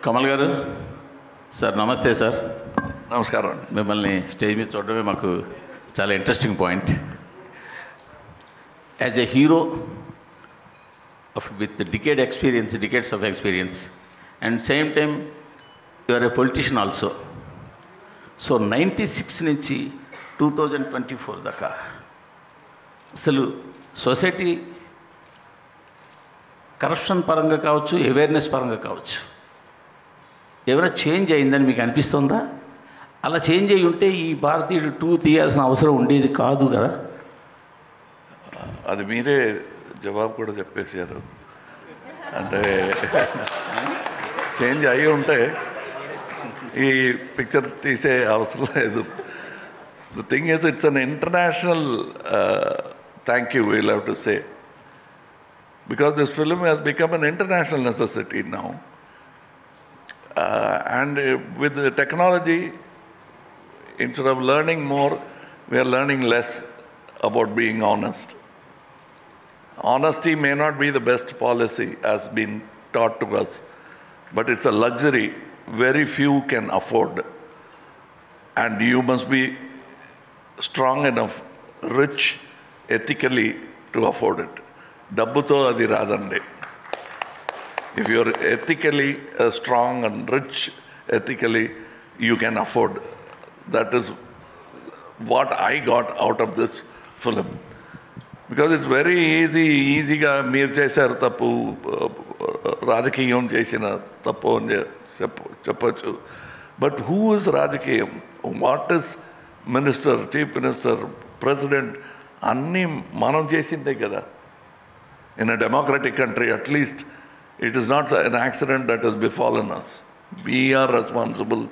కమల్ గారు సార్, నమస్తే సార్. నమస్కారం. మిమ్మల్ని స్టేజ్ మీద చూడడమే మాకు చాలా interesting point. As a hero with decades of experience and same time you are a politician also. So 96 నుంచి 2024 దాకా అసలు సొసైటీ కరప్షన్ పరంగా కావచ్చు, అవేర్నెస్ పరంగా కావచ్చు, ఏమైనా చేంజ్ అయిందని మీకు అనిపిస్తుందా? అలా చేంజ్ అయ్యి ఉంటే ఈ భారతీయుడు 2 తీయాల్సిన అవసరం ఉండేది కాదు కదా. అది మీరే జవాబు కూడా చెప్పేశారు. అంటే చేంజ్ అయ్యి ఉంటే ఈ పిక్చర్ తీసే అవసరం లేదు. The thing is it's an international thank you we'll have to say, because this film has become an international necessity now. And with the technology, instead of learning more, we are learning less about being honest. Honesty may not be the best policy as been taught to us, but it's a luxury very few can afford. And you must be strong enough, rich ethically to afford it. డబ్బుతో అది రాదండి. If you're ethically strong and rich ethically you can afford. That is what I got out of this film. Because it's very ఈజీగా మీరు చేశారు తప్పు, రాజకీయం చేసిన తప్పు అని చెప్పచ్చు. బట్ హూ ఇస్ రాజకీయం? What is minister, chief minister, president? అన్నీ మనం చేసిందే కదా. In a democratic country, at least, it is not an accident that has befallen us. We are responsible.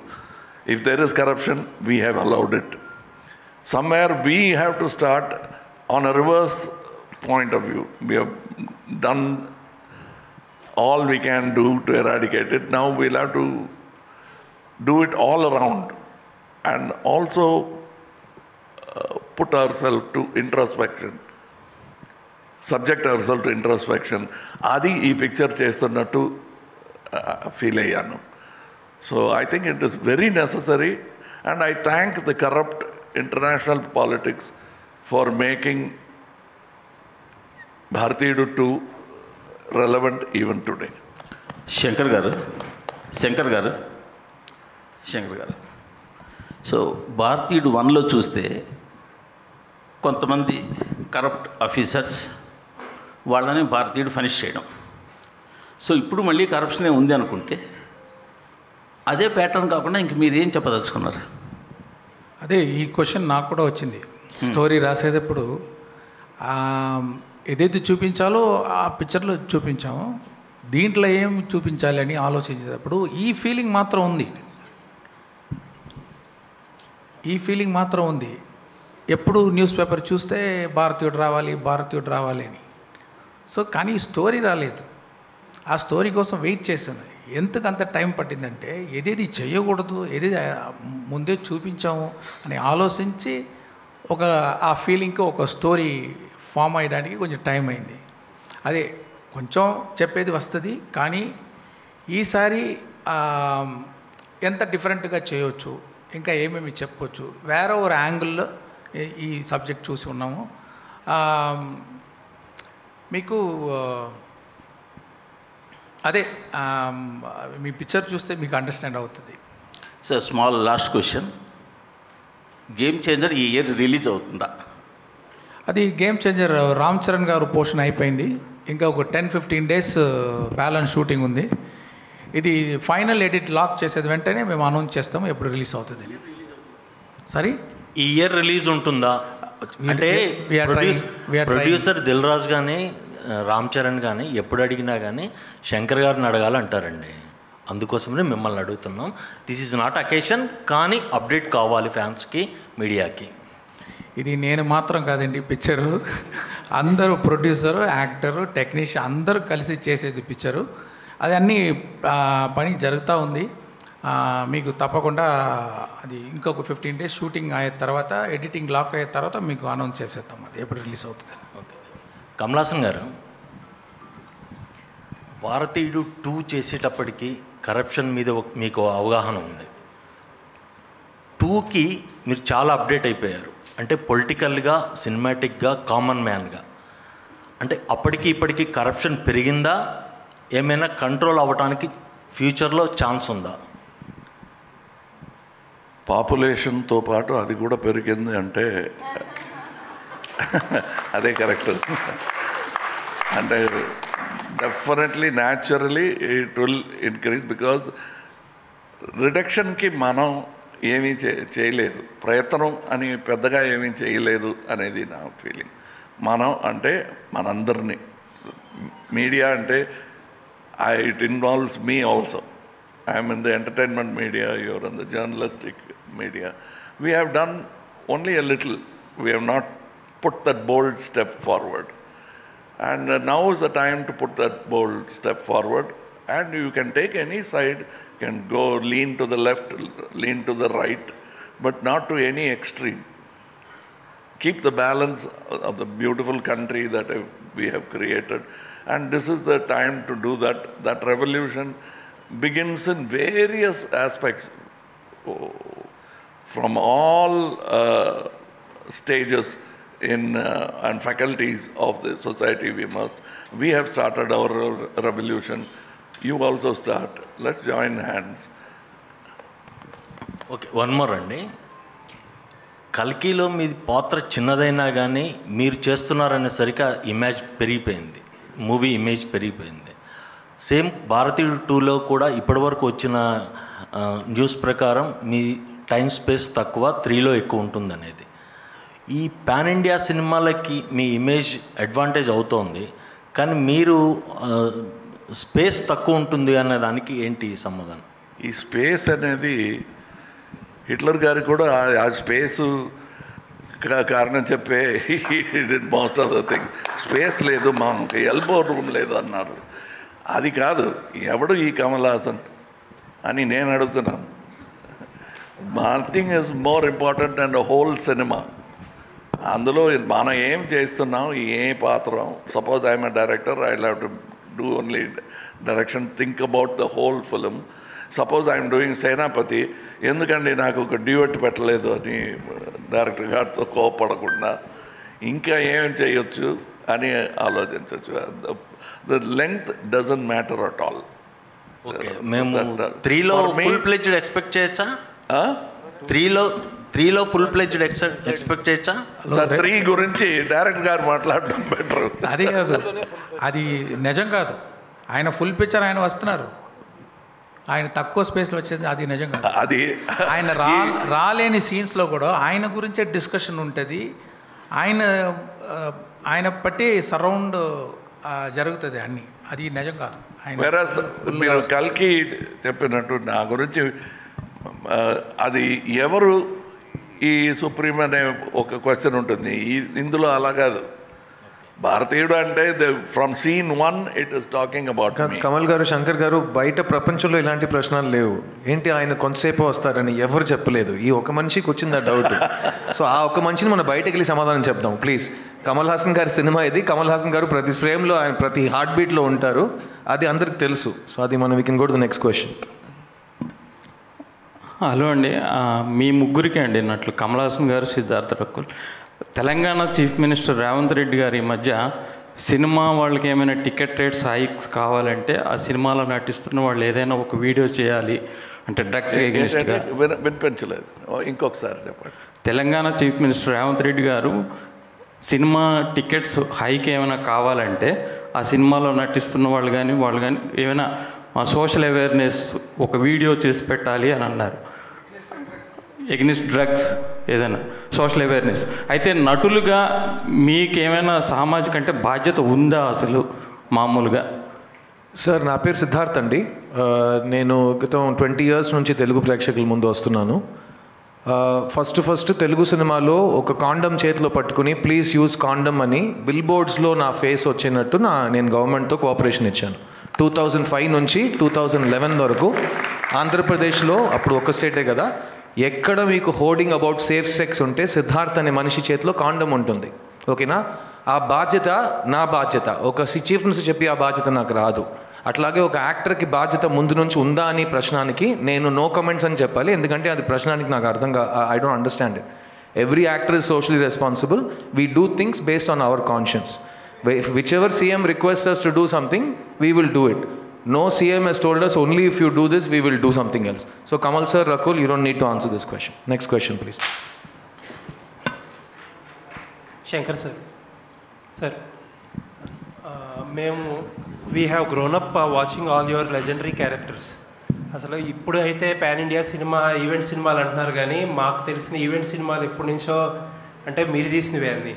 If there is corruption, we have allowed it. Somewhere we have to start on a reverse point of view. We have done all we can do to eradicate it. Now we'll have to do it all around and also put ourselves to introspection. Subject our to introspection. అది ఈ picture చేస్తున్నట్టు feel అయ్యాను. So I think it is very necessary and I thank the corrupt international politics for making Bharateeyudu 2 relevant even today. Shankar గారు so భారతీయుడు 1లో చూస్తే కొంతమంది corrupt officers వాళ్ళని భారతీయుడు ఫనిష్ చేయడం. సో ఇప్పుడు మళ్ళీ కరప్షనే ఉంది అనుకుంటే అదే ప్యాటర్న్ కాకుండా ఇంక మీరేం చెప్పదలుచుకున్నారు? అదే ఈ క్వశ్చన్ నాకు కూడా వచ్చింది. స్టోరీ రాసేటప్పుడు ఏదైతే చూపించాలో ఆ పిక్చర్లో చూపించాము, దీంట్లో ఏం చూపించాలి అని ఆలోచించేటప్పుడు ఈ ఫీలింగ్ మాత్రం ఉంది. ఎప్పుడు న్యూస్ పేపర్ చూస్తే భారతీయుడు రావాలి అని. సో కానీ ఈ స్టోరీ రాలేదు. ఆ స్టోరీ కోసం వెయిట్ చేశాను. ఎందుకు అంత టైం పట్టిందంటే ఏదేది చేయకూడదు, ఏదేది ముందే చూపించాము అని ఆలోచించి ఆ ఫీలింగ్కి ఒక స్టోరీ ఫామ్ అయ్యడానికి కొంచెం టైం అయింది. అదే కొంచెం చెప్పేది వస్తుంది, కానీ ఈసారి ఎంత డిఫరెంట్గా చేయవచ్చు, ఇంకా ఏమేమి చెప్పవచ్చు, వేరే ఒక యాంగిల్లో ఈ సబ్జెక్ట్ చూసి ఉన్నాము. మీకు అదే మీ పిక్చర్ చూస్తే మీకు అండర్స్టాండ్ అవుతుంది. Sir, small last question. Game changer ఈ ఇయర్ రిలీజ్ అవుతుందా? అది గేమ్ చేంజర్ రామ్ చరణ్ గారు పోర్షన్ అయిపోయింది. ఇంకా ఒక 10-15 డేస్ బ్యాలెన్స్ షూటింగ్ ఉంది. ఇది ఫైనల్ ఎడిట్ లాక్ చేసేది వెంటనే మేము అనౌన్స్ చేస్తాము ఎప్పుడు రిలీజ్ అవుతుంది. సరే, ఈ ఇయర్ రిలీజ్ ఉంటుందా అంటే ప్రొడ్యూసర్ దిల్ రాజు కానీ రామ్ చరణ్ కానీ ఎప్పుడు అడిగినా కానీ శంకర్ గారిని అడగాలంటారండి. అందుకోసమే మిమ్మల్ని అడుగుతున్నాం. దిస్ ఈజ్ నాట్ అకేషన్, కానీ అప్డేట్ కావాలి ఫ్యాన్స్కి, మీడియాకి. ఇది నేను మాత్రం కాదండి పిక్చరు, అందరూ ప్రొడ్యూసరు, యాక్టరు, టెక్నీషియన్ అందరూ కలిసి చేసేది పిక్చరు. అది అన్నీ పని జరుగుతూ ఉంది. మీకు తప్పకుండా అది ఇంకొక 15 డేస్ షూటింగ్ అయిన తర్వాత, ఎడిటింగ్ లాక్ అయిన తర్వాత మీకు అనౌన్స్ చేసేద్దాం అది ఎప్పుడు రిలీజ్ అవుతుంది. ఓకే. కమలాసన్ గారు, భారతీయుడు 2 చేసేటప్పటికి కరప్షన్ మీద మీకు అవగాహన ఉంది. 2కి మీరు చాలా అప్డేట్ అయిపోయారు, అంటే పొలిటికల్గా, సినిమాటిక్గా, కామన్ మ్యాన్గా. అంటే అప్పటికి ఇప్పటికీ కరప్షన్ పెరిగిందా, ఏమైనా కంట్రోల్ అవ్వడానికి ఫ్యూచర్లో ఛాన్స్ ఉందా? పాపులేషన్తో పాటు అది కూడా పెరిగింది అంటే అదే కరెక్ట్. అంటే definitely naturally it will increase, because రిడక్షన్కి మనం ఏమీ చేయలేదు, ప్రయత్నం అని పెద్దగా ఏమీ చేయలేదు అనేది నా ఫీలింగ్. మనం అంటే మనందరినీ, మీడియా అంటే it involves me also. I'm in the entertainment media, you're in the journalistic media. We have done only a little. We have not put that bold step forward. And now is the time to put that bold step forward. And you can take any side, you can go lean to the left, lean to the right, but not to any extreme. Keep the balance of the beautiful country that we have created. And this is the time to do that. That revolution begins in various aspects. From all stages and faculties of the society, we have started our revolution. You also start. Let's join hands. Okay, one more అండి. కల్కిలో మీ పాత్ర చిన్నదైనా కానీ మీరు చేస్తున్నారనేసరికి image పెరిగిపోయింది, movie image పెరిగిపోయింది. Same భారతీయుడు 2లో కూడా ఇప్పటివరకు వచ్చిన న్యూస్ ప్రకారం మీ టైం స్పేస్ తక్కువ, 3లో ఎక్కువ ఉంటుందనేది. ఈ పాన్ ఇండియా సినిమాలకి మీ ఇమేజ్ అడ్వాంటేజ్ అవుతోంది, కానీ మీరు స్పేస్ తక్కువ ఉంటుంది అనే దానికి ఏంటి సమాధానం? ఈ స్పేస్ అనేది హిట్లర్ గారికి కూడా ఆ స్పేసు కారణం చెప్పే most of the thing. Space లేదు, మాకు ఎల్బో రూమ్ లేదు అన్నారు. అది కాదు, ఎవడు ఈ కమల్ హాసన్ అని నేను అడుగుతున్నాను. Nothing is more important and whole cinema. అందులో మనం ఏం చేస్తున్నాం, ఏ పాత్ర. Suppose I'm a director, I have to do only direction, think about the whole film. Suppose I'm doing Senapathi, ఎందుకండి నాకు ఒక డ్యూయట్ పెట్టలేదు అని డైరెక్టర్ గారితో కోపడకుండా ఇంకా ఏం చేయొచ్చు అని ఆలోచించవచ్చు. The length doesn't matter at all. Okay, మేము 3లో ఫుల్ ప్లెడ్జ్డ్ ఎక్స్పెక్ట్ చేయొచ్చా? 3లో ఫుల్ ప్లెడ్జ్డ్ ఎక్స్పెక్ట్ చేయొచ్చా? 3 గురించి డైరెక్టర్ గారు మాట్లాడడం బెటర్. అది కాదు, అది నిజం కాదు. ఆయన ఫుల్ పిక్చర్ ఆయన వస్తున్నారు, ఆయన తక్కువ స్పేస్లో వచ్చేది అది నిజం కాదు. అది ఆయన రాలేని సీన్స్లో కూడా ఆయన గురించే డిస్కషన్ ఉంటుంది. ఆయన బట్టి సరౌండ్ జరుగుతుంది అన్నీ. అది నిజం కాదు. మీరు కల్కి చెప్పినట్టు నా గురించి అది ఎవరు ఈ సుప్రీం అనే ఒక క్వశ్చన్ ఉంటుంది. ఇందులో అలా కాదు. భారతీయుడు అంటే from scene 1 it is talking about Kamal garu, Shankar గారు, బయట ప్రపంచంలో ఇలాంటి ప్రశ్నలు లేవు. ఏంటి ఆయన కొంతసేపు వస్తారని ఎవరు చెప్పలేదు. ఈ ఒక మనిషికి వచ్చింది ఆ డౌట్. సో ఆ ఒక మనిషిని మనం బయటకు వెళ్ళి సమాధానం చెప్దాం ప్లీజ్. కమల్ హాసన్ గారి సినిమా ఇది. కమల్ హాసన్ గారు ప్రతి ఫ్రేమ్లో, ఆయన ప్రతి హార్ట్ బీట్లో ఉంటారు. అది అందరికి తెలుసు. సో అది మనం we can go to the next question. Hello అండి, మీ ముగ్గురికి అండి నట్లు కమల్ హాసన్ గారు, సిద్ధార్థ రకుల్. తెలంగాణ చీఫ్ మినిస్టర్ రేవంత్ రెడ్డి గారి మధ్య సినిమా వాళ్ళకి ఏమైనా టికెట్ రేట్స్ హైక్స్ కావాలంటే ఆ సినిమాలో నటిస్తున్న వాళ్ళు ఏదైనా ఒక వీడియో చేయాలి అంటే డ్రగ్స్ ఎగెనిస్ట్గా. వినిపించలేదు, ఇంకొకసారి చెప్పండి. తెలంగాణ చీఫ్ మినిస్టర్ రేవంత్ రెడ్డి గారు సినిమా టికెట్స్ హైక్ ఏమైనా కావాలంటే ఆ సినిమాలో నటిస్తున్న వాళ్ళు కానీ ఏమైనా సోషల్ అవేర్నెస్ ఒక వీడియో చేసి పెట్టాలి అని అన్నారు. ఎగ్నిస్ట్ డ్రగ్స్ ఏదైనా సోషల్ అవేర్నెస్. అయితే నటులుగా మీకేమైనా సామాజిక అంటే బాధ్యత ఉందా అసలు మామూలుగా? సార్, నా పేరు సిద్ధార్థ్ అండి. నేను గతం 20 years నుంచి తెలుగు ప్రేక్షకుల ముందు వస్తున్నాను. ఫస్ట్ తెలుగు సినిమాలో ఒక కాండమ్ చేతిలో పట్టుకుని ప్లీజ్ యూజ్ కాండమ్ అని బిల్ బోర్డ్స్లో నా ఫేస్ వచ్చినట్టు నేను గవర్నమెంట్తో కోఆపరేషన్ ఇచ్చాను. 2005 నుంచి 2011 వరకు ఆంధ్రప్రదేశ్లో, అప్పుడు ఒక్క స్టేటే కదా, ఎక్కడ మీకు హోర్డింగ్ అబౌట్ సేఫ్ సెక్స్ ఉంటే సిద్ధార్థ్ అనే మనిషి చేతిలో కాండమ్ ఉంటుంది. ఓకేనా? ఆ బాధ్యత నా బాధ్యత. ఒక చీఫ్ మినిస్టర్ చెప్పి ఆ బాధ్యత నాకు రాదు. అట్లాగే ఒక యాక్టర్కి బాధ్యత ముందు నుంచి ఉందా అని ప్రశ్నానికి నేను నో కమెంట్స్ అని చెప్పాలి, ఎందుకంటే అది ప్రశ్నానికి నాకు I don't understand it. Every actor is socially responsible. We do things based on hour conscience. Whichever CM requests us to do something, we will do it. No CM has told us only if you do this, we will do something else. So Kamal sir, Rakul, you don't need to answer this question. Next question, please. Shankar sir. Sir, we have grown up watching all your legendary characters. అసలు ఇప్పుడు అయితే pan India cinema event సినిమాలు అంటున్నారు, కానీ మాకు తెలిసిన event సినిమాలు ఎప్పటి నుంచో అంటే మీరు తీసినవే అన్నీ.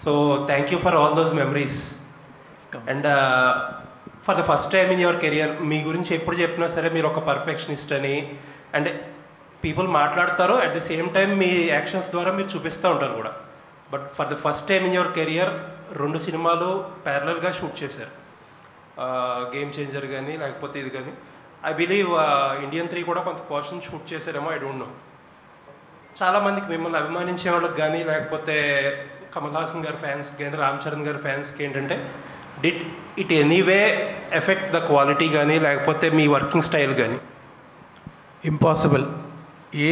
So thank you for all those memories. And for the first time in your career మీ గురించి ఎప్పుడు చెప్పినా సరే మీరు ఒక పర్ఫెక్షనిస్ట్ అని అండ్ పీపుల్ మాట్లాడతారు, అట్ ది సేమ్ టైం మీ యాక్షన్స్ ద్వారా మీరు చూపిస్తూ ఉంటారు కూడా. But for the first time in your career 2 సినిమాలు ప్యారలల్గా షూట్ చేశారు, గేమ్ చేంజర్ కానీ లేకపోతే ఇది కానీ. ఐ బిలీవ్ ఇండియన్ 3 కూడా కొంత పోర్షన్ షూట్ చేశారేమో, ఐ డోంట్ నో. చాలామందికి మిమ్మల్ని అభిమానించే వాళ్ళకి కానీ లేకపోతే కమల్ హాసన్ గారి ఫ్యాన్స్ కానీ రామ్ చరణ్ గారి ఫ్యాన్స్కి ఏంటంటే did it anyway effect the quality కానీ లేకపోతే మీ వర్కింగ్ స్టైల్ కానీ? ఇంపాసిబుల్,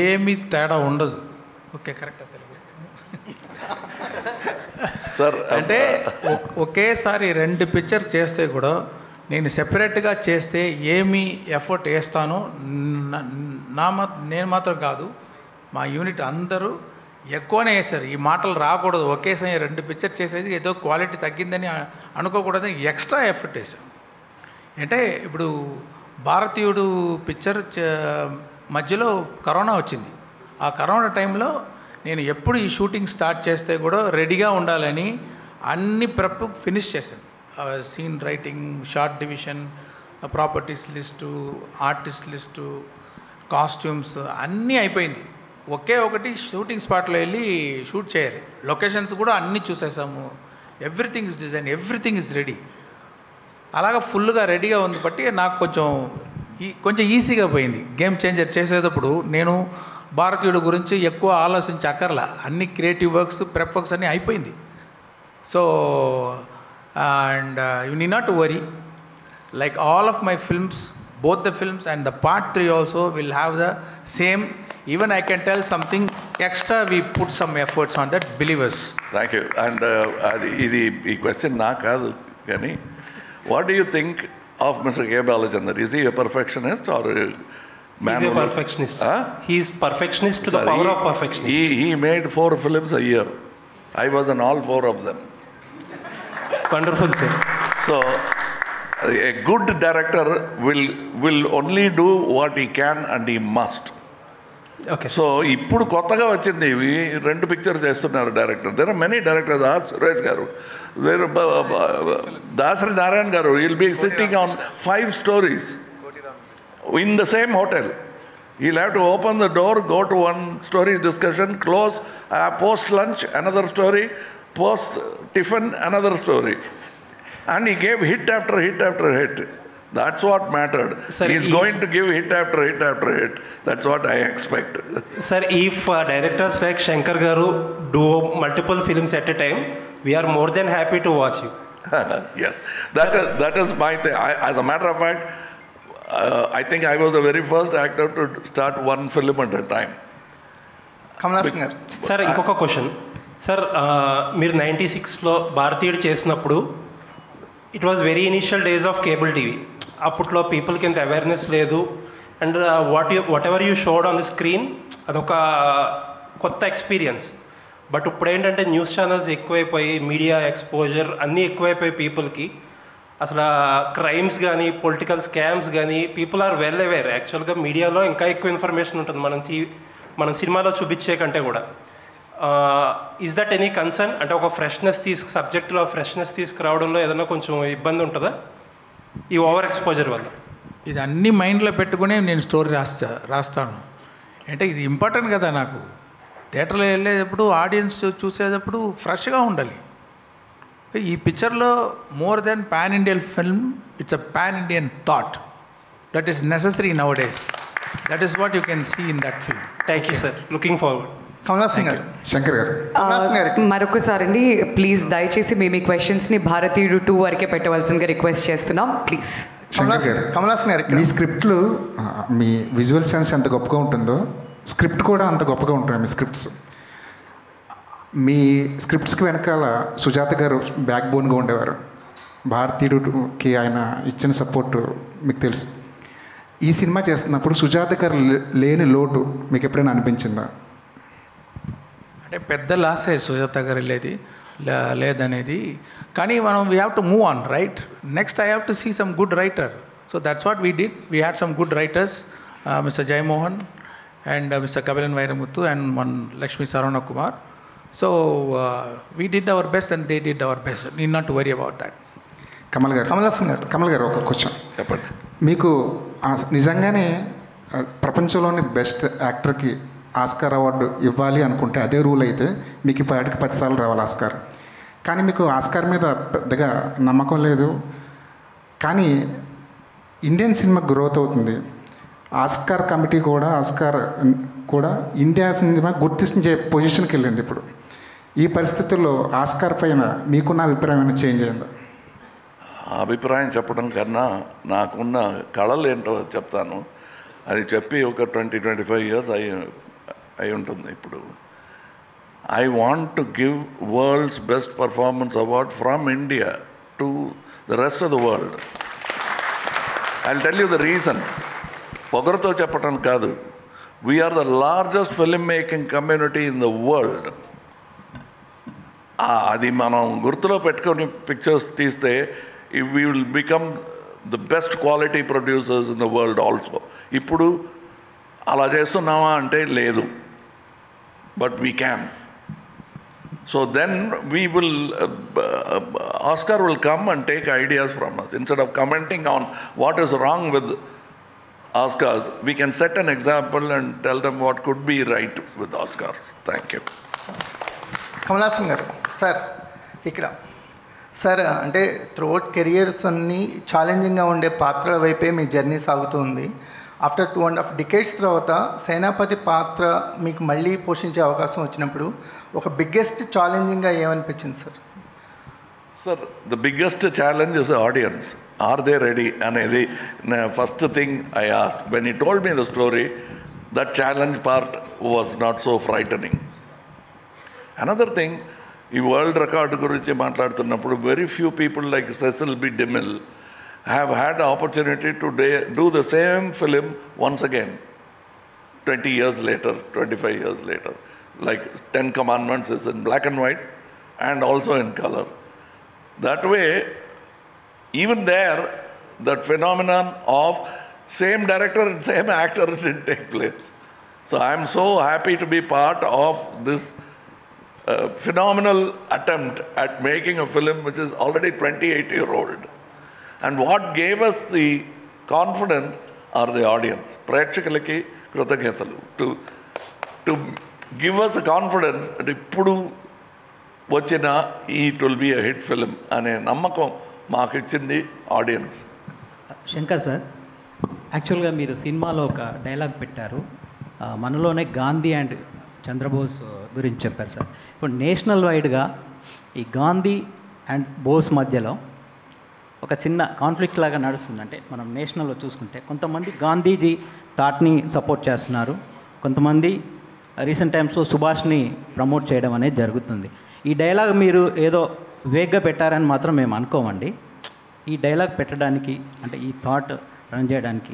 ఏమీ తేడా ఉండదు. Okay, correct. సార్ అంటే ఒకేసారి 2 పిక్చర్ చేస్తే కూడా నేను సెపరేట్గా చేస్తే ఏమి ఎఫర్ట్ వేస్తానో నేను మాత్రం కాదు, మా యూనిట్ అందరూ ఎక్కువనే వేశారు. ఈ మాటలు రాకూడదు, ఒకేసారి 2 పిక్చర్ చేసేది ఏదో క్వాలిటీ తగ్గిందని అనుకోకూడదని ఎక్స్ట్రా ఎఫర్ట్ వేసాం. అంటే ఇప్పుడు భారతీయుడు పిక్చర్ మధ్యలో కరోనా వచ్చింది. ఆ కరోనా టైంలో నేను ఎప్పుడు ఈ షూటింగ్ స్టార్ట్ చేస్తే కూడా రెడీగా ఉండాలని అన్ని ప్రెప్ ఫినిష్ చేశాను. Scene writing, shot division, properties list, artist list, costumes అన్నీ అయిపోయింది. ఒకే ఒకటి షూటింగ్ స్పాట్లో వెళ్ళి షూట్ చేయాలి. లొకేషన్స్ కూడా అన్నీ చూసేసాము. Everything is design, everything is ready. అలాగా ఫుల్గా రెడీగా ఉంది బట్టి నాకు కొంచెం ఈజీగా పోయింది. గేమ్ చేంజర్ చేసేటప్పుడు నేను భారతీయుడు గురించి ఎక్కువ ఆలోచించక్కర్లా, అన్ని క్రియేటివ్ వర్క్స్, ప్రెప్ వర్క్స్ అన్నీ అయిపోయింది. So and you need not to worry, like all of my films, both the films and the part 3 also will have the same. Even I can tell something extra, we put some efforts on that, believers. Thank you. And ఈ question నా కాదు కానీ, what do you think of Mr. K. Balachandar? Is he a perfectionist or a man? He's a perfectionist. He is perfectionist to the power of perfectionist. He made 4 films a year. I was in all 4 of them. Wonderful, sir. So a good director will only do what he can and he must. Okay. So ఇప్పుడు కొత్తగా వచ్చింది, 2 pictures చేస్తున్నారు director. There are many directors. Suresh garu, Dasari Narayana garu, will be sitting on 5 stories in the same hotel. He'll have to open the door, go to one story discussion, close, post lunch another story, post tiffin another story. And he gave hit after hit after hit. That's what mattered. Sir, he's going to give hit after hit after hit. That's what I expect. Sir, if directors like Shankar Garu do multiple films at a time, we are more than happy to watch you. Yes, that is my thing. As a matter of fact, I think I was the very first actor to start 1 film at a time. Kamal Haasan garu. Sir, ఇంకొక question. Sir, మీరు 96లో భారతీయుడు చేసినప్పుడు it was very initial days of cable TV. అప్పట్లో పీపుల్కి ఎంత awareness లేదు. And what ever you showed on the screen అదొక కొత్త ఎక్స్పీరియన్స్. బట్ ఇప్పుడు ఏంటంటే న్యూస్ ఛానల్స్ ఎక్కువైపోయి, మీడియా ఎక్స్పోజర్ అన్నీ ఎక్కువైపోయి పీపుల్కి. అసలు క్రైమ్స్ కానీ, పొలిటికల్ స్కామ్స్ కానీ, పీపుల్ ఆర్ వెల్ అవేర్. యాక్చువల్గా మీడియాలో ఇంకా ఎక్కువ ఇన్ఫర్మేషన్ ఉంటుంది మనం సినిమాలో చూపించే కంటే కూడా. Is that any concern? అంటే ఒక సబ్జెక్ట్లో ఫ్రెష్నెస్ తీసుకురావడంలో ఏదైనా కొంచెం ఇబ్బంది ఉంటుందా ఈ ఓవర్ ఎక్స్పోజర్ వల్ల? ఇది అన్ని మైండ్లో పెట్టుకునే నేను స్టోరీ రాస్తాను. అంటే ఇది ఇంపార్టెంట్ కదా నాకు. థియేటర్లో వెళ్ళేటప్పుడు ఆడియన్స్ చూసేటప్పుడు ఫ్రెష్గా ఉండాలి. ఈ పిక్చర్లో more than pan Indian film, it's a pan Indian thought that is necessary nowadays. That is what you can see in that film. Thank you sir. Looking forward. Kamal Haasan garu. Shankar గారు. మరొకసారి అండి, ప్లీజ్ దయచేసి మీ క్వశ్చన్స్ని భారతీయుడు 2 వరకే పెట్టవలసిందిగా రిక్వెస్ట్ చేస్తున్నాం, please. Kamal Haasan గారు, మీ స్క్రిప్ట్లు మీ visual sense ఎంత గొప్పగా ఉంటుందో స్క్రిప్ట్ కూడా అంత గొప్పగా ఉంటుంది. మీ స్క్రిప్ట్స్, మీ స్క్రిప్ట్స్కి వెనకాల సుజాత గారు బ్యాక్ బోన్గా ఉండేవారు. భారతీయుడికి ఆయన ఇచ్చిన సపోర్టు మీకు తెలుసు. ఈ సినిమా చేస్తున్నప్పుడు సుజాత గారు లేని లోటు మీకు ఎప్పుడైనా అనిపించిందా? అంటే పెద్ద లాసే సుజాత గారు లేదనేది. కానీ మనం we have to move on, right? Next I have to see some good writer. So that's what we did. We had some good writers, mister Jayamohan and Mr. Kabilan Vairamuthu and one Lakshmi Sarvana Kumar. So we did our best and they did our best. Need not to worry about that. Kamal గారు ఒక question చెప్పండి. మీకు నిజంగానే ప్రపంచంలోని best యాక్టర్కి Oscar award ఇవ్వాలి అనుకుంటే అదే rule అయితే మీకు ఇప్పటికి 10 సార్లు రావాలి ఆస్కార్. కానీ మీకు ఆస్కార్ మీద పెద్దగా నమ్మకం లేదు. కానీ ఇండియన్ సినిమా గ్రోత్ అవుతుంది. ఆస్కార్ కమిటీ కూడా ఇండియా సినిమా గుర్తించే పొజిషన్కి వెళ్ళింది. ఇప్పుడు ఈ పరిస్థితుల్లో ఆస్కార్ పైన మీకున్న అభిప్రాయం ఏమైనా చేంజ్ అయిందా? అభిప్రాయం చెప్పడం కన్నా నాకున్న కళలు ఏంటో చెప్తాను. అది చెప్పి ఒక 20-25 years అయి ఉంటుంది. ఇప్పుడు I want to give world's best performance award from India to the rest of the world. I will tell you the reason. పొగరుతో చెప్పడం కాదు. We're the largest film making community in the world. అది మనం గుర్తులో పెట్టుకొని pictures తీస్తే we will become the best quality producers in the world also. ఇప్పుడు అలా చేస్తున్నామా అంటే లేదు, but we can. So then we will Oscar will come and take ideas from us. Instead of commenting on what is wrong with Oscars, we can set an example and tell them what could be right with Oscars. Thank you. Kamal Haasan garu, sir ఇక్కడ sir అంటే throughout careers అన్నీ ఛాలెంజింగ్గా ఉండే పాత్రల వైపే మీ journey సాగుతూ ఉంది. After 2.5 decades తర్వాత సేనాపతి పాత్ర మీకు మళ్ళీ పోషించే అవకాశం వచ్చినప్పుడు ఒక బిగ్గెస్ట్ ఛాలెంజింగ్గా ఏమనిపించింది sir? Sir, the biggest challenge is the audience. Are they ready? అనేది first thing I asked. When he told me the story, that challenge part was not so frightening. Another thing, ఈ world record గురించి మాట్లాడుతున్నప్పుడు very few people like Cecil B. DeMille have had the opportunity to do the same film once again, 20 years later, 25 years later. Like 10 Commandments is in black and white and also in color. That way, even there, that phenomenon of same director and same actor didn't take place. So I'm so happy to be part of this phenomenal attempt at making a film which is already 28-year-old. And what gave us the confidence are the audience. Prekshakalaki krutajnatalu to give us the confidence that ippudu వచ్చిన it will be a hit film అనే నమ్మకం మాకు ఇచ్చింది audience. Shankar sir, యాక్చువల్గా మీరు సినిమాలో ఒక dialogue పెట్టారు, మనలోనే గాంధీ అండ్ చంద్రబోస్ గురించి చెప్పారు సార్. ఇప్పుడు నేషనల్ వైడ్గా ఈ గాంధీ అండ్ బోస్ మధ్యలో ఒక చిన్న కాన్ఫ్లిక్ట్ లాగా నడుస్తుంది. అంటే మనం నేషనల్లో చూసుకుంటే కొంతమంది గాంధీజీ థాట్ని సపోర్ట్ చేస్తున్నారు, కొంతమంది రీసెంట్ టైమ్స్లో సుభాష్ని ప్రమోట్ చేయడం అనేది జరుగుతుంది. ఈ డైలాగ్ మీరు ఏదో వేగ్గా పెట్టారని మాత్రం మేము అనుకోమండి. ఈ డైలాగ్ పెట్టడానికి అంటే ఈ థాట్ రన్ చేయడానికి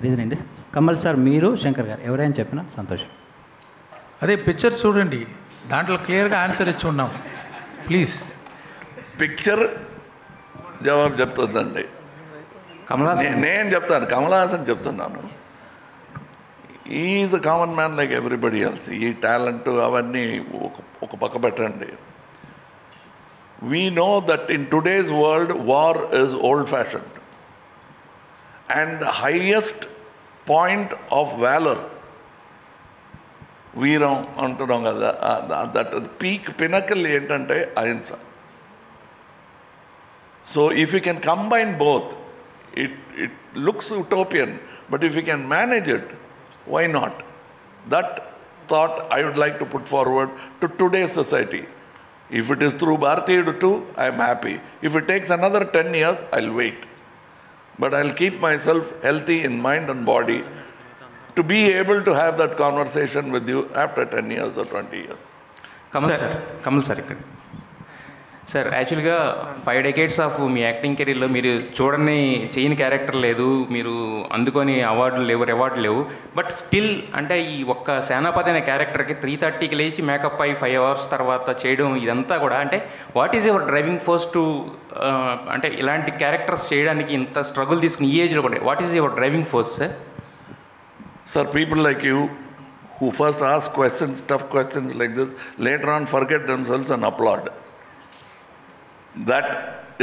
రీజన్ ఏంటి? కమల్ సార్, మీరు, శంకర్ గారు ఎవరైనా చెప్పినా సంతోషం. అదే పిక్చర్ చూడండి, దాంట్లో క్లియర్గా ఆన్సర్ ఇచ్చి ఉన్నాం. ప్లీజ్ పిక్చర్ జవాబు చెప్తుందండి. నేను చెప్తాను, కమల్ హాసన్ చెప్తున్నాను. Is a common man like everybody else. ఈ టాలెంట్ అవన్నీ ఒక పక్క పెట్టండి. We know that in today's world, war is old-fashioned. And the highest point of valor, వీరం అంటున్నాం కదా, దట్ పీక్ పినకల్ ఏంటంటే అహింస. So if you can combine both, it looks utopian, but if you can manage it, why not? That thought I would like to put forward to today's society. If it is through Bharatiya too, I am happy. If it takes another 10 years, I'll wait. but I'll keep myself healthy in mind and body to be able to have that conversation with you after 10 years or 20 years. Kamal sir ఇక్కడ sir యాక్చువల్గా 5 decades of me acting కెరీర్లో మీరు చూడని చేయని character లేదు, మీరు అందుకొని అవార్డులు లేవు, రివార్డులు లేవు, బట్ స్టిల్ అంటే ఈ ఒక్క సేనాపతి అనే క్యారెక్టర్కి 3:30కి లేచి మేకప్ అయి 5 hours తర్వాత చేయడం ఇదంతా కూడా అంటే what is your driving force to అంటే ఇలాంటి క్యారెక్టర్స్ చేయడానికి ఇంత స్ట్రగుల్ తీసుకుని ఈ ఏజ్లో కూడా what is your driving force sir? Sir, people like you who first ask questions, tough questions like this, later on forget themselves and applaud. That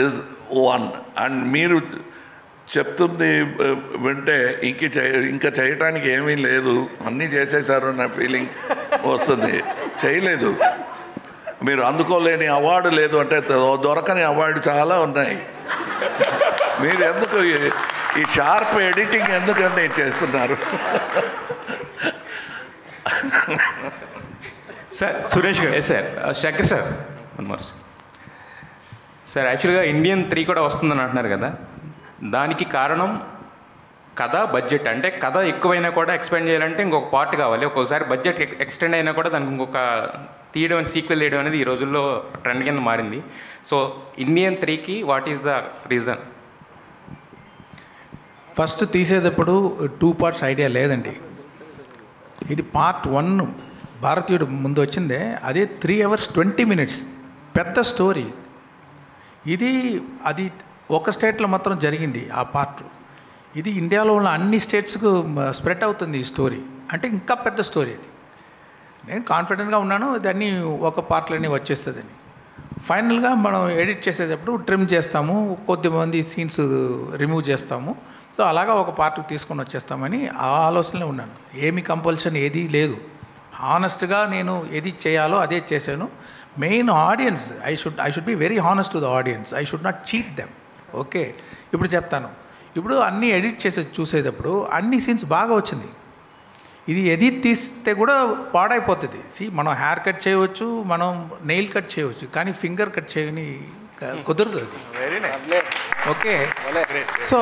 is one. And మీరు చెప్తుంది వింటే ఇంకా చేయటానికి ఏమీ లేదు, అన్నీ చేసేసారు అన్న ఫీలింగ్ వస్తుంది. చేయలేదు, మీరు అందుకోలేని అవార్డు లేదు అంటే దొరకని అవార్డు చాలా ఉన్నాయి. మీరు ఎందుకు ఈ షార్ప్ ఎడిటింగ్ ఎందుకని చేస్తున్నారు? సార్ సురేష్ గారు సార్ శంకర్ సార్ సార్ యాక్చువల్గా ఇండియన్ 3 కూడా వస్తుందని అంటున్నారు కదా, దానికి కారణం కథ, బడ్జెట్. అంటే కథ ఎక్కువైనా కూడా ఎక్స్పెండ్ చేయాలంటే ఇంకొక పార్ట్ కావాలి, ఒక్కొక్కసారి బడ్జెట్ ఎక్స్టెండ్ అయినా కూడా దానికి ఇంకొక తీయడం, సీక్వెల్ వేయడం అనేది ఈ రోజుల్లో ట్రెండ్ కింద మారింది. సో ఇండియన్ 3కి what is the reason? First తీసేటప్పుడు 2 parts ఐడియా లేదండి. ఇది Part 1 భారతీయుడు ముందు వచ్చిందే, అదే 3 hours 20 minutes పెద్ద స్టోరీ. అది ఒక స్టేట్లో మాత్రం జరిగింది ఆ పార్ట్. ఇది ఇండియాలో ఉన్న అన్ని స్టేట్స్కు స్ప్రెడ్ అవుతుంది ఈ స్టోరీ, అంటే ఇంకా పెద్ద స్టోరీ అది. నేను కాన్ఫిడెంట్గా ఉన్నాను దాన్ని ఒక పార్ట్లోనే వచ్చేస్తుందని. ఫైనల్గా మనం ఎడిట్ చేసేటప్పుడు ట్రిమ్ చేస్తాము, కొద్దిమంది సీన్స్ రిమూవ్ చేస్తాము. సో అలాగా ఒక పార్ట్కి తీసుకొని వచ్చేస్తామని ఆ ఆలోచనలో ఉన్నాను. ఏమి కంపల్షన్ ఏదీ లేదు, హానెస్ట్గా నేను ఏది చేయాలో అదే చేశాను. Main audience, I should be very honest to the audience, I should not cheat them. Okay, ఇప్పుడు చెప్తాను. ఇప్పుడు అన్నీ ఎడిట్ చేసి చూసేటప్పుడు అన్ని సీన్స్ బాగా వచ్చింది. ఇది ఎడిట్ తీస్తే కూడా పాడైపోతుంది. మనం హెయిర్ కట్ చేయవచ్చు, మనం నెయిల్ కట్ చేయవచ్చు, కానీ ఫింగర్ కట్ చేయని కుదరదు అది. ఓకే, సో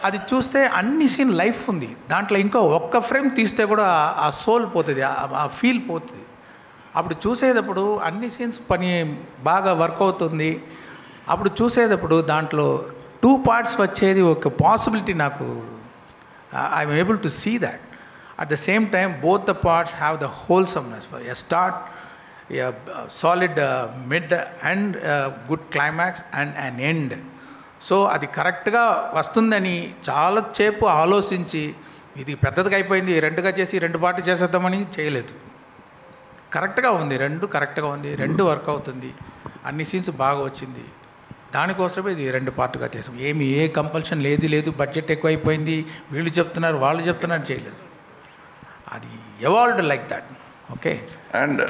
అది చూస్తే అన్ని సీన్ లైఫ్ ఉంది దాంట్లో. ఇంకో ఒక్క ఫ్రేమ్ తీస్తే కూడా ఆ సోల్ పోతుంది, ఆ ఫీల్ పోతుంది. అప్పుడు చూసేటప్పుడు అన్ని సీన్స్ పని బాగా వర్క్ అవుతుంది. అప్పుడు చూసేటప్పుడు దాంట్లో 2 parts వచ్చేది ఒక పాసిబిలిటీ నాకు. I'm able to see that. At the same time both the parts have the wholesomeness, a start, a solid mid and good climax and an end. So అది కరెక్ట్గా వస్తుందని చాలా సేపు ఆలోచించి, ఇది పెద్దదిగా అయిపోయింది 2గా చేసి 2 పార్ట్లు చేసేద్దామని చేయలేదు. కరెక్ట్గా ఉంది, 2 కరెక్ట్గా ఉంది, 2 వర్క్ అవుతుంది, అన్ని సీన్స్ బాగా వచ్చింది. దానికోసమే ఇది 2 పార్ట్గా చేసాం. ఏ కంపల్షన్ లేదు, బడ్జెట్ ఎక్కువైపోయింది, వీళ్ళు చెప్తున్నారు వాళ్ళు చెప్తున్నారు, చేయలేదు. అది evolved like that. Okay, and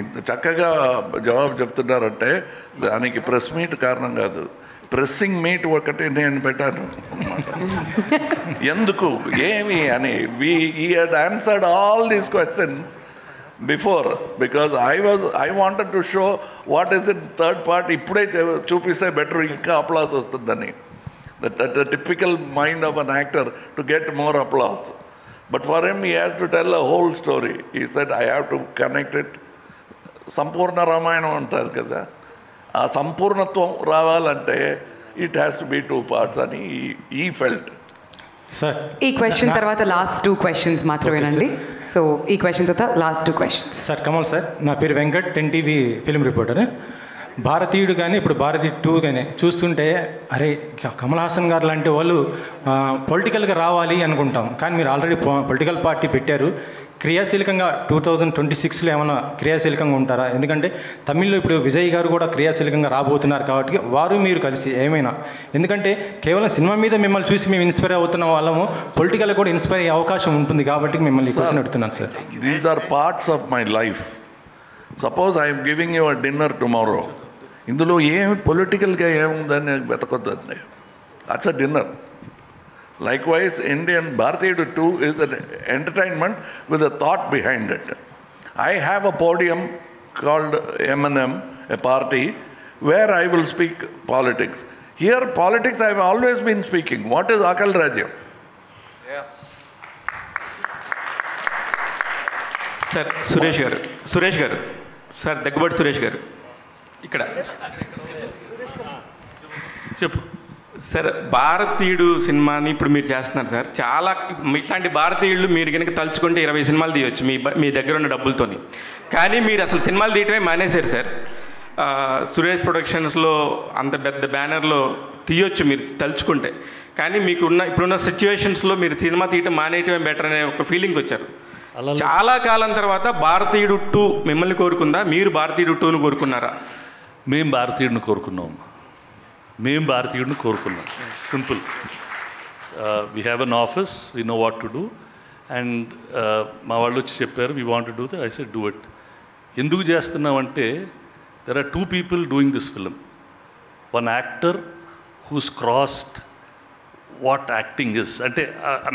ఇంత చక్కగా జవాబు చెప్తున్నారంటే దానికి ప్రెస్ మీట్ కారణం కాదు, ప్రెస్సింగ్ మీట్ ఒకటి నేను పెట్టాను. ఎందుకు ఏమి అని he had answered all these questions before, because I wanted to show what is in third part. ఇప్పుడే చూపిస్తే బెటర్, ఇంకా అప్లాస్ వస్తుందని. The typical mind of an actor to get more applause. But for him, he has to tell a whole story. He said, I have to connect it. సంపూర్ణ రామాయణం అంటారు కదా, ఆ సంపూర్ణత్వం రావాలంటే it has to be 2 parts అని ఈ felt. Sir, ఈ question తర్వాత last 2 questions మాత్రమేనండి. So ఈ క్వశ్చన్ తర్వాత last 2 questions. Sir Kamal sir, నా పేరు వెంకట్, 10 TV ఫిల్మ్ రిపోర్టర్. భారతీయుడు కానీ ఇప్పుడు భారతీయ 2 కానీ చూస్తుంటే అరే కమల్ హాసన్ గారు లాంటి వాళ్ళు పొలిటికల్గా రావాలి అనుకుంటాం, కానీ మీరు ఆల్రెడీ పొలిటికల్ పార్టీ పెట్టారు. క్రియాశీలకంగా 2026లో ఏమైనా క్రియాశీలకంగా ఉంటారా? ఎందుకంటే తమిళ్లో ఇప్పుడు విజయ్ గారు కూడా క్రియాశీలకంగా రాబోతున్నారు కాబట్టి వారు మీరు కలిసి ఏమైనా, ఎందుకంటే కేవలం సినిమా మీద మిమ్మల్ని చూసి మేము ఇన్స్పైర్ అవుతున్న వాళ్ళము, పొలిటికల్ కూడా ఇన్స్పైర్ అయ్యే అవకాశం ఉంటుంది కాబట్టి మిమ్మల్ని క్వశ్చన్ అడుగుతున్నాను sir. These are parts of my life. Suppose I'm giving you a dinner tomorrow, ఇందులో ఏమి పొలిటికల్గా ఏముందని వెతకొద్దండి, that's a dinner. Likewise, Indian Bharatiya 2 is an entertainment with a thought behind it. I have a podium called M&M, a party, where I will speak politics. Here, politics, I have always been speaking. What is Akal Rajyam? Sir Suresh గారు sir Daggubati Suresh గారు ఇక్కడ చెప్పు sir. భారతీయుడు సినిమాని ఇప్పుడు మీరు చేస్తున్నారు sir. చాలా ఇట్లాంటి భారతీయులు మీరు కనుక తలుచుకుంటే 20 సినిమాలు తీయవచ్చు మీ దగ్గర ఉన్న డబ్బులతోని. కానీ మీరు అసలు సినిమాలు తీయటమే మానేశారు సార్. సురేష్ ప్రొడక్షన్స్లో అంత పెద్ద బ్యానర్లో తీయొచ్చు మీరు తలుచుకుంటే. కానీ ఇప్పుడున్న సిచ్యువేషన్స్లో మీరు సినిమా తీయటం మానేయటమే బెటర్ అనే ఒక ఫీలింగ్ వచ్చారు. చాలా కాలం తర్వాత భారతీయుడు 2 మిమ్మల్ని కోరుకుందా, మీరు భారతీయుడు 2ను కోరుకున్నారా? మేము భారతీయుడిని కోరుకున్నాం. Simple. We have an office, we know what to do. And మా వాళ్ళు వచ్చి చెప్పారు we want to do that. I said do it. ఎందుకు చేస్తున్నామంటే there are 2 people doing this film. One actor who's crossed what acting is. అంటే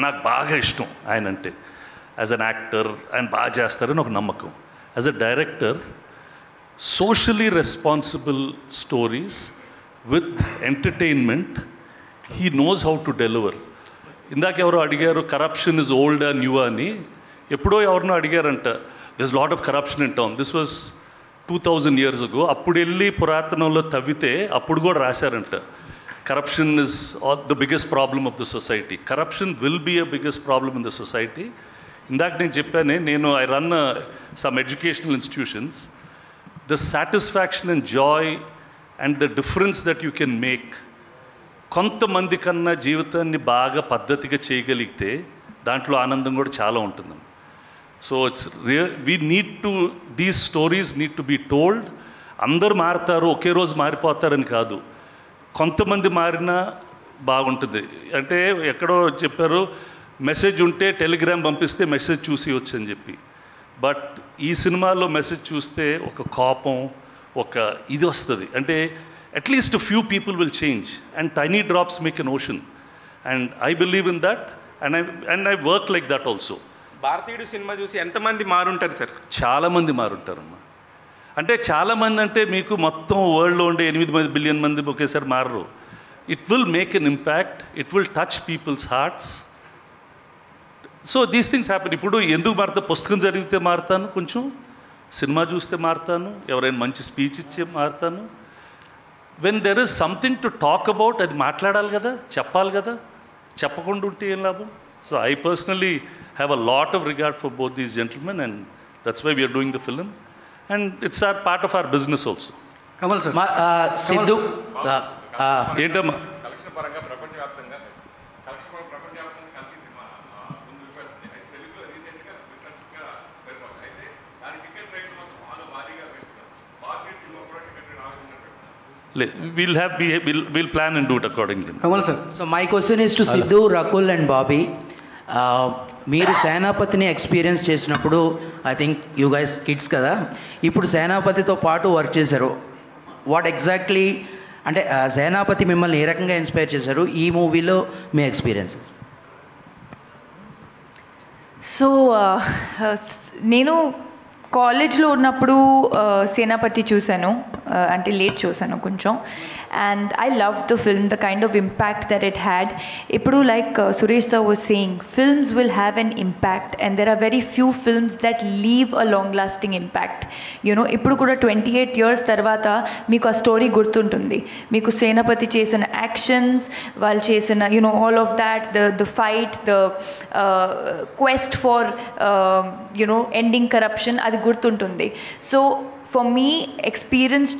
నాకు బాగా ఇష్టం ఆయన అంటే. యాజ్ అన్ యాక్టర్ ఆయన బాగా చేస్తారని ఒక నమ్మకం. As a director, socially responsible stories with entertainment, he knows how to deliver. ఇందాక ఎవరో అడిగారు కరప్షన్ ఇస్ ఓల్డ్ న్యూ అని. ఎప్పుడో ఎవరినో అడిగారంట, this lot of corruption in town. This was 2000 years ago. అప్పుడు వెళ్ళి పురాతనంలో తవ్వితే అప్పుడు కూడా రాశారంట, corruption is the biggest problem of the society. Corruption will be a biggest problem in the society. ఇందాక నేను చెప్పానే, I run some educational institutions. The satisfaction and joy and the difference that you can make, కొంతమంది కన్నా జీవితాన్ని బాగా పద్ధతిగా చేయగలిగితే దాంట్లో ఆనందం కూడా చాలా ఉంటుంది. So we need to, these stories need to be told. అందరూ మారుతారు, ఒకే రోజు మారిపోతారని కాదు, కొంతమంది మారినా బాగుంటుంది. అంటే ఎక్కడో చెప్పారు, మెసేజ్ ఉంటే టెలిగ్రామ్ పంపిస్తే మెసేజ్ చూసి వచ్చని చెప్పి. బట్ ఈ సినిమాలో మెసేజ్ చూస్తే ఒక కోపం, ఒక ఇది వస్తుంది. అంటే at least few people will change and tiny drops make an ocean. And I believe in that and I work like that also. భారతీయుడు సినిమా చూసి ఎంతమంది మారుంటారు సార్? చాలామంది మారుంటారమ్మా. అంటే చాలామంది అంటే మీకు మొత్తం వరల్డ్లో ఉండే 8 బిలియన్ మంది ఒకేసారి మారరు. It will make an impact, it will touch people's hearts. So these things happen. ఇప్పుడు ఎందుకు మారుతా? పుస్తకం చదివితే మారుతాను, కొంచెం సినిమా చూస్తే మారుతాను, ఎవరైనా మంచి స్పీచ్ ఇచ్చి మారుతాను. When there is something to talk about, అది మాట్లాడాలి కదా, చెప్పాలి కదా, చెప్పకుండా ఉంటే ఏం లాభం? So I personally have a lot of regard for both these gentlemen and that's why we are doing the film and it's our part of our business also. Kamal sir, Siddhu ఏంటమ్మా? We'll plan and do it accordingly. Kamal sir. So my question is to Sidhu, Rakul and Bobby. మీరు సేనాపతిని experience చేసినప్పుడు, I think you guys kids కదా, ఇప్పుడు సేనాపతితో పాటు work చేశారు. What exactly అంటే సేనాపతి మిమ్మల్ని ఏ రకంగా ఇన్స్పైర్ చేశారు ఈ మూవీలో, మీ ఎక్స్పీరియన్స్? సో నేను కాలేజ్లో ఉన్నప్పుడు సేనాపతి చూశాను, అంటే లేట్ చూశాను కొంచెం. And I love the film, the kind of impact that it had. ఇప్పుడు like Suresh sir was saying, films will have an impact and there are very few films that leave a long lasting impact. You know ఇప్పుడు కూడా 28 years తర్వాత మీకు ఆ story గుర్తుంటుంది. మీకు సేనాపతి చేసిన actions, వాళ్ళు చేసిన all of that, the fight, the quest for ending corruption, అది గుర్తుంటుంది. సో ఫర్ మీ ఎక్స్పీరియన్స్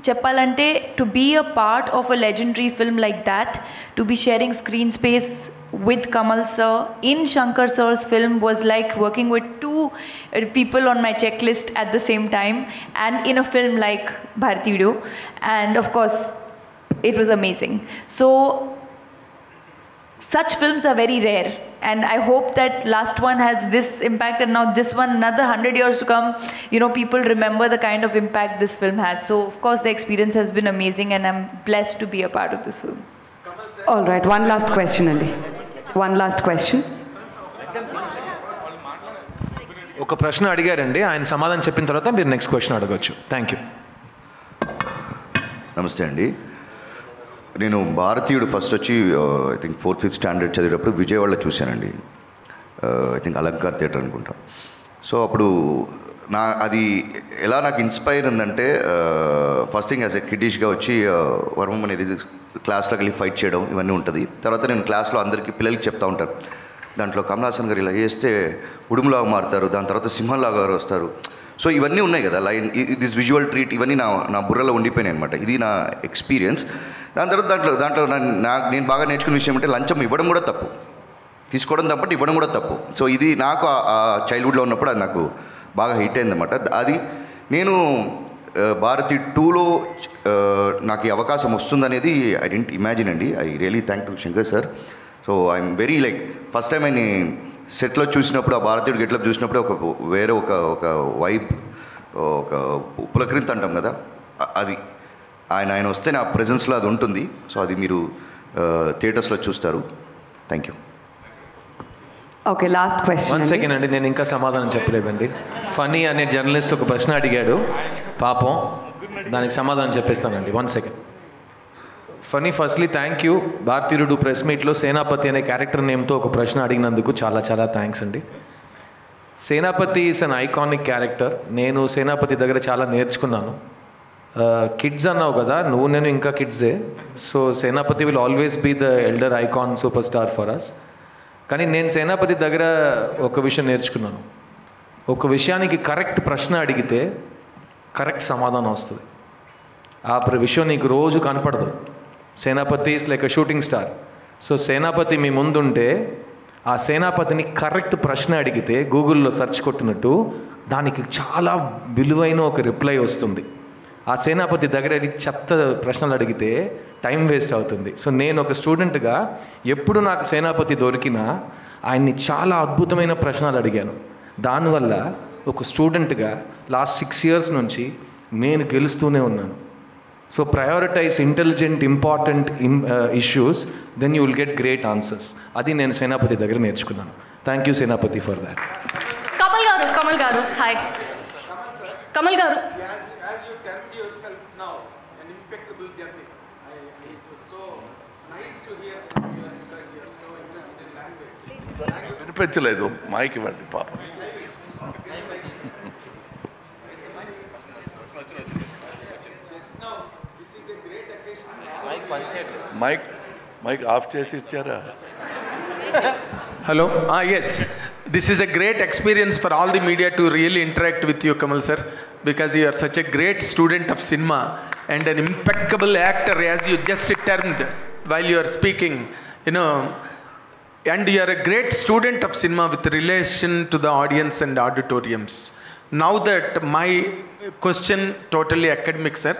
చెప్పాలంటే, to be a part of a legendary film like that, to be sharing screen space with Kamal sir in Shankar sir's film was like working with 2 people on my checklist at the same time, and in a film like Bharatiyudu, and of course it was amazing. So such films are very rare, and I hope that last one has this impact, and now this one, another 100 years to come, people remember the kind of impact this film has. So of course the experience has been amazing, and I'm blessed to be a part of this film. All right, one last question, Andy. One last question. ఒక ప్రశ్న అడిగారండి, ఆయన సమాధానం చెప్పిన తర్వాత మీరు next question అడగచ్చు. Thank you. నమస్తే అండి. నేను భారతీయుడు ఫస్ట్ వచ్చి I think 4th 5th standard చదివేటప్పుడు విజయవాడలో చూశానండి. ఐ థింక్ అలంకార్ థియేటర్ అనుకుంటా. సో అప్పుడు అది ఎలా నాకు ఇన్స్పైర్ ఉందంటే ఫస్ట్ థింగ్ యాజ్ ఎ కిడ్డిష్గా వచ్చి వర్మం అనేది క్లాస్లోకి వెళ్ళి ఫైట్ చేయడం ఇవన్నీ ఉంటుంది. తర్వాత నేను క్లాస్లో అందరికీ పిల్లలకి చెప్తా ఉంటాను, దాంట్లో కమల్ హాసన్ గారు ఇలా చేస్తే ఉడుములాగా మారుతారు, దాని తర్వాత సింహంలాగా వస్తారు. సో ఇవన్నీ ఉన్నాయి కదా, లైన్ దిస్ విజువల్ ట్రీట్ ఇవన్నీ నా బుర్రలో ఉండిపోయినాయి అనమాట. ఇది నా ఎక్స్పీరియన్స్. దాని తర్వాత దాంట్లో నేను బాగా నేర్చుకున్న విషయం అంటే లంచం ఇవ్వడం కూడా తప్పు, తీసుకోవడం తప్పటి ఇవ్వడం కూడా తప్పు. సో ఇది నాకు ఆ చైల్డ్హుడ్లో ఉన్నప్పుడు అది నాకు బాగా హిట్ అయిందన్నమాట. అది నేను భారతి 2లో నాకు ఈ అవకాశం వస్తుందనేది ఐ డెంట్ ఇమాజిన్ అండి. I really thank to Shankar sir. So I'm very like first time ఆయన సెట్లో చూసినప్పుడు ఆ భారతీయుడు గెట్లప్ చూసినప్పుడు వేరే ఒక వైబ్, ఒక పులకరింత అంటాం కదా, అది ఆయన వస్తే నా ప్రెజెన్స్లో అది ఉంటుంది. సో అది మీరు థియేటర్స్లో చూస్తారు. Thank you. Okay, last question. 1 second అండి, నేను ఇంకా సమాధానం చెప్పలేదండి. ఫనీ అనే జర్నలిస్ట్ ఒక ప్రశ్న అడిగాడు పాపం, దానికి సమాధానం చెప్పేస్తానండి. 1 second. Funny, firstly thank you. Bharateeyudu press మీట్లో సేనాపతి అనే క్యారెక్టర్ నేమ్తో ఒక ప్రశ్న అడిగినందుకు చాలా చాలా థ్యాంక్స్ అండి. సేనాపతి ఈస్ అన్ ఐకానిక్ క్యారెక్టర్. నేను సేనాపతి దగ్గర చాలా నేర్చుకున్నాను. కిడ్స్ అన్నావు కదా, నేను ఇంకా కిడ్సే. So Senapathi will always be the elder icon super star for us. కానీ నేను సేనాపతి దగ్గర ఒక విషయం నేర్చుకున్నాను. ఒక విషయానికి కరెక్ట్ ప్రశ్న అడిగితే కరెక్ట్ సమాధానం వస్తుంది. ఆ విషయం నీకు రోజు కనపడదు. Senapathi is like a shooting star. So Senapathi మీ ముందుంటే ఆ సేనాపతిని కరెక్ట్ ప్రశ్న అడిగితే గూగుల్లో సెర్చ్ కొట్టినట్టు దానికి చాలా విలువైన ఒక రిప్లై వస్తుంది. ఆ సేనాపతి దగ్గర చెత్త ప్రశ్నలు అడిగితే టైం వేస్ట్ అవుతుంది. సో నేను ఒక స్టూడెంట్గా ఎప్పుడు నాకు సేనాపతి దొరికినా ఆయన్ని చాలా అద్భుతమైన ప్రశ్నలు అడిగాను. దానివల్ల ఒక స్టూడెంట్గా లాస్ట్ 6 years నుంచి నేను గెలుస్తూనే ఉన్నాను. So prioritize intelligent important issues, then you will get great answers. అది నేను సేనాపతి దగ్గర నేర్చుకున్నాను. Thank you Senapathi for that. Kamal garu hi. Kamal గారు, వినిపించలేదు, మైక్ ఇవ్వండి పాప. మైక్ ఆఫ్ చేసి ఇచ్చారా? Hello. Yes. This is a great experience for all the media to really interact with you, Kamal sir, because you are such a great student of cinema and an impeccable actor, as you just termed while you are speaking, and you are a great student of cinema with relation to the audience and auditoriums. Now that my question totally academic, sir.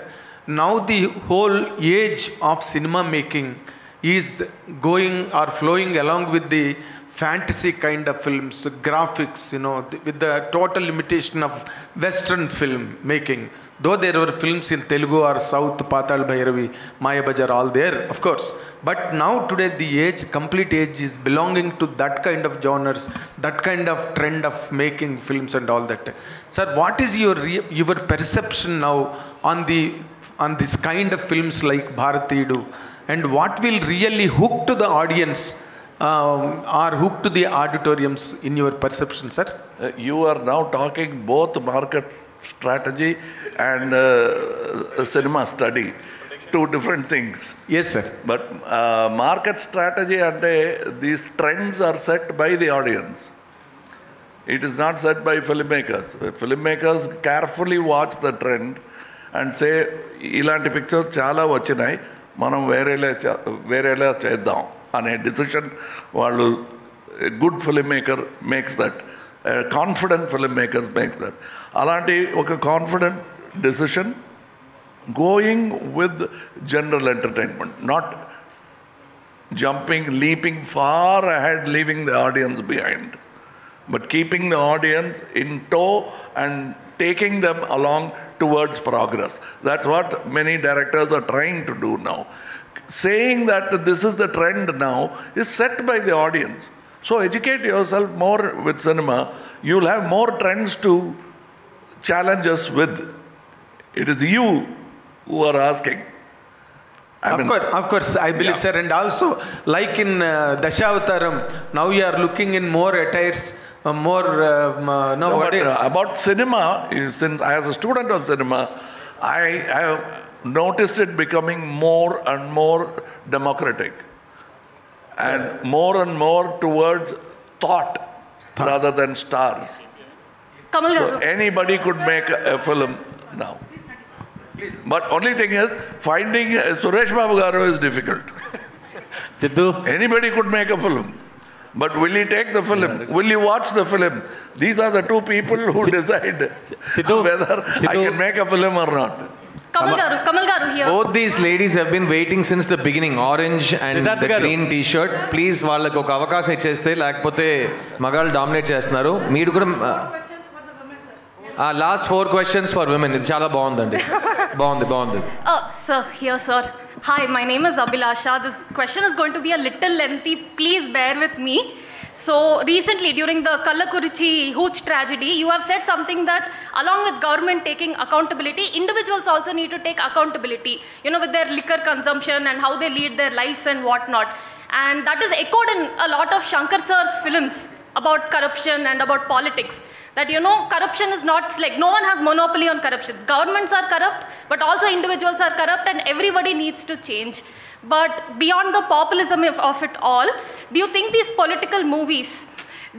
Now the whole age of cinema making is going or flowing along with the fantasy kind of films, graphics, with the total limitation of Western film making. Though there were films in Telugu or South, Patal Bhairavi, Maya Bajar, all there, of course. But now today the complete age is belonging to that kind of genres, that kind of trend of making films and all that. Sir, what is your perception now on this kind of films like Bharatiyudu, and what will really hook to the audience or hook to the auditoriums in your perception, sir? You are now talking both market strategy and cinema study, two different things. Yes, sir. But market strategy ante these trends are set by the audience. It is not set by filmmakers. Filmmakers carefully watch the trend and say ఇలాంటి pictures చాలా వచ్చినాయి, మనం వేరేలా చేద్దాం అనే decision వాళ్ళు, good film maker makes that, confident film makers makes that. అలాంటి ఒక confident decision going with general entertainment, not leaping far ahead, leaving the audience behind, but keeping the audience in tow and taking them along towards progress. That's what many directors are trying to do now. Saying that this is the trend now is set by the audience. So educate yourself more with cinema. You'll have more trends to challenge us with. It is you who are asking. Of course, I believe, sir. And also, like in Dashavataram, now you are looking in more attires, about cinema, since I, as a student of cinema, I have noticed it becoming more and more democratic and more towards thought rather than stars. Kamal So garu. anybody could make a film now. But only thing is, finding Suresh Babu garu is difficult. Sidhu. Anybody could make a film. But will he take the film? Will he watch the film? These are the two people who decide whether I can make a film or not. Kamal garu here. Both these ladies have been waiting since the beginning. Orange and the green t-shirt. Please వాళ్ళకి ఒక అవకాశం ఇచ్చేస్తే లేకపోతే మగాళ్ళు dominate చేస్తున్నారు. మీరు కూడా last 4 questions for women. ఇది చాలా బాగుందండి. బాగుంది. Sir, here, sir. Hi, my name is Abhilasha. This question is going to be a little lengthy. Please bear with me. So, recently, during the Kallakurichi Hooch tragedy, you have said something that along with government taking accountability, individuals also need to take accountability, with their liquor consumption and how they lead their lives and whatnot. And that is echoed in a lot of Shankar sir's films about corruption and about politics. That, corruption is not, like, no one has monopoly on corruption. Governments are corrupt, but also individuals are corrupt, and everybody needs to change. But beyond the populism of it all, do you think these political movies,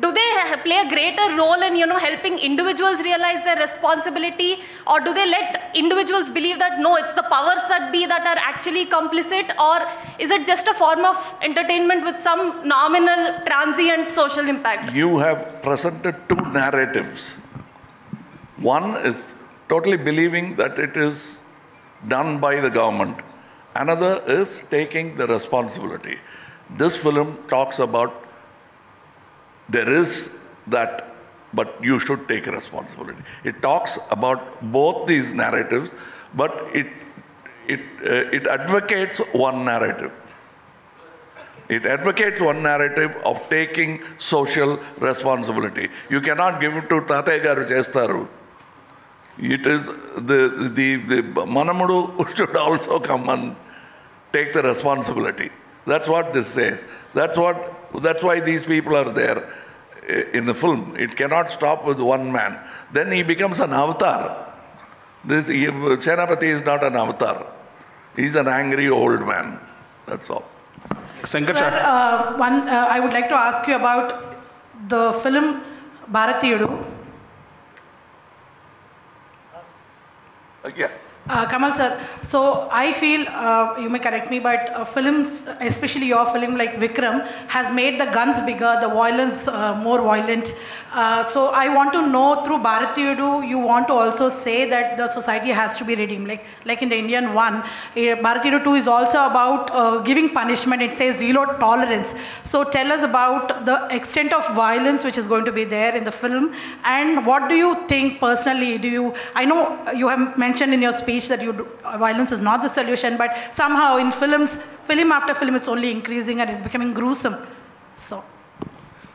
do they play a greater role in, helping individuals realize their responsibility? Or do they let individuals believe that, no, it's the powers that be that are actually complicit? Or is it just a form of entertainment with some nominal, transient social impact? You have presented two narratives. One is totally believing that it is done by the government. Another is taking the responsibility. This film talks about there is that, but you should take responsibility. It talks about both these narratives, but it advocates one narrative. It advocates one narrative of taking social responsibility. You cannot give it to Tataya garu chestaru. It is the Manamudu should also come and take the responsibility. That's what this says. That's why these people are there in the film. It cannot stop with one man. Then he becomes an avatar. Senapati is not an avatar. He's an angry old man. That's all. Sir, I would like to ask you about the film Bharatiyudu. Yeah. Kamal sir, so I feel, you may correct me, but films, especially your film like Vikram, has made the guns bigger, the violence more violent. So I want to know, through Bharatiyudu, you want to also say that the society has to be redeemed. Like in the Indian one, Bharatiyudu 2 is also about giving punishment. It says zero tolerance. So tell us about the extent of violence which is going to be there in the film. And what do you think personally? I know you have mentioned in your speech that violence is not the solution, but somehow in film after film, it's only increasing and it's becoming gruesome. So.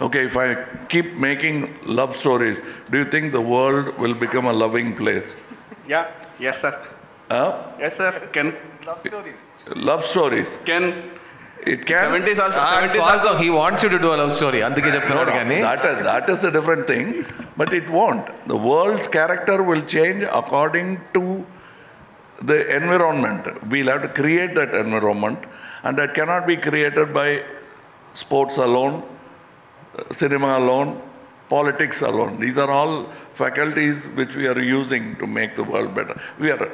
Okay, if I keep making love stories, do you think the world will become a loving place? Yeah, yes, sir. Yes, sir. Can love stories. It can. 70s also. He wants you to do a love story. అందుకే చెప్తున్నాడు కానీ that is the different thing, but it won't. The world's character will change according to the environment. We'll have to create that environment, and that cannot be created by sports alone, cinema alone, politics alone. These are all faculties which we are using to make the world better. We are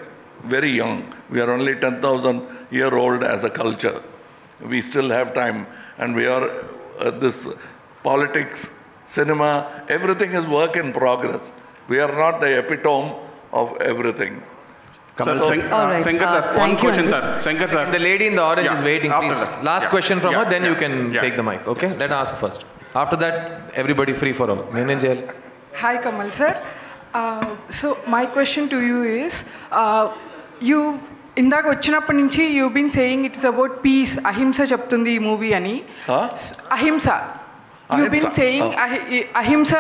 very young. We are only 10,000 year old as a culture. We still have time, and we are this politics, cinema, everything is work in progress. We are not the epitome of everything. Shankar sir, one question, sir. Shankar sir. The lady in the orange is waiting, please. Last question from her, then you can take the mic, okay? Let her ask first. After that, everybody free for all. Hi, Kamal sir. So my question to you is, ఇందాక వచ్చినప్పటి నుంచి you been saying it's about peace, అహింస చెప్తుంది ఈ movie అని. అహింస you been saying అహింస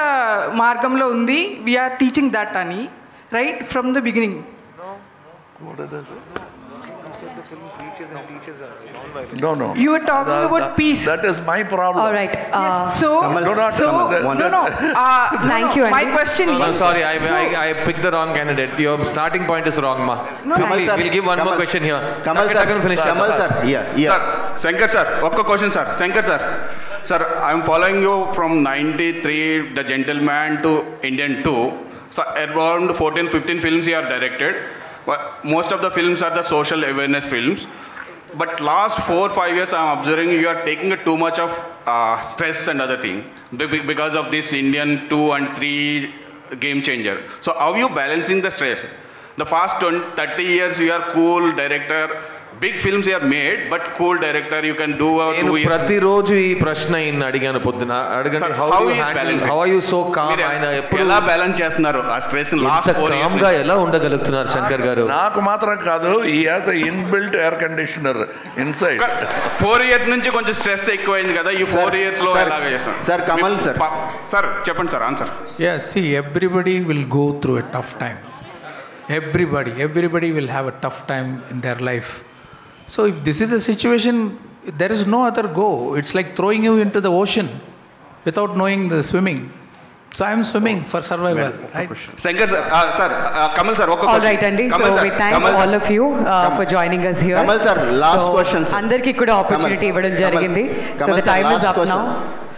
మార్గంలో ఉంది, వీఆర్ టీచింగ్ దట్ అని, right from the beginning. No. You were talking about peace. That is my problem. All right. So, thank you, my Andy. question is... Sorry, I picked the wrong candidate. Your starting point is wrong, ma. Please, we'll give one more question here. Kamal sir. Sir, Shankar sir, one question sir. Shankar sir. Sir, I'm following you from 93, The Gentleman to Indian 2. So around 14-15 films you have directed. Most of the films are the social awareness films. But last 4-5 years I'm observing you are taking too much of stress and other thing because of this Indian 2 and 3 game changer. So how are you balancing the stress? The past 30 years you are cool director. Big films you have made, but cool director you can do a 2 years. ప్రతిరోజు ఈ ప్రశ్న ఈయన అడిగాను పొద్దున అడగండి. How are you so calm? ఆయన ఎప్పుడు ఎలా బ్యాలెన్స్ చేస్తున్నారు ఆ స్ట్రెస్ లాస్ట్ 4 కామ్ గా ఎలా ఉండగలుగుతున్నారు శంకర్ గారు? నాకు మాత్రం కాదు, ఈ has inbuilt air conditioner inside. 4 years నుంచి కొంచెం స్ట్రెస్ ఎక్కువైంది కదా, ఈ 4 ఇయర్స్ లో ఎలాగ చేస్తారు సార్? కమల్ సార్ సార్ చెప్పండి sir answer. Yes, see, everybody will go through a tough time. Everybody will have a tough time in their life. So if this is a situation, there is no other go. It's like throwing you into the ocean without knowing the swimming. So I am swimming for survival. Right? Shankar sir, Kamal sir, all right, Andy. So we thank all of you for joining us here. Kamal sir, last question. Andarki kuda opportunity ivvadam jarigindi. So the time is up now.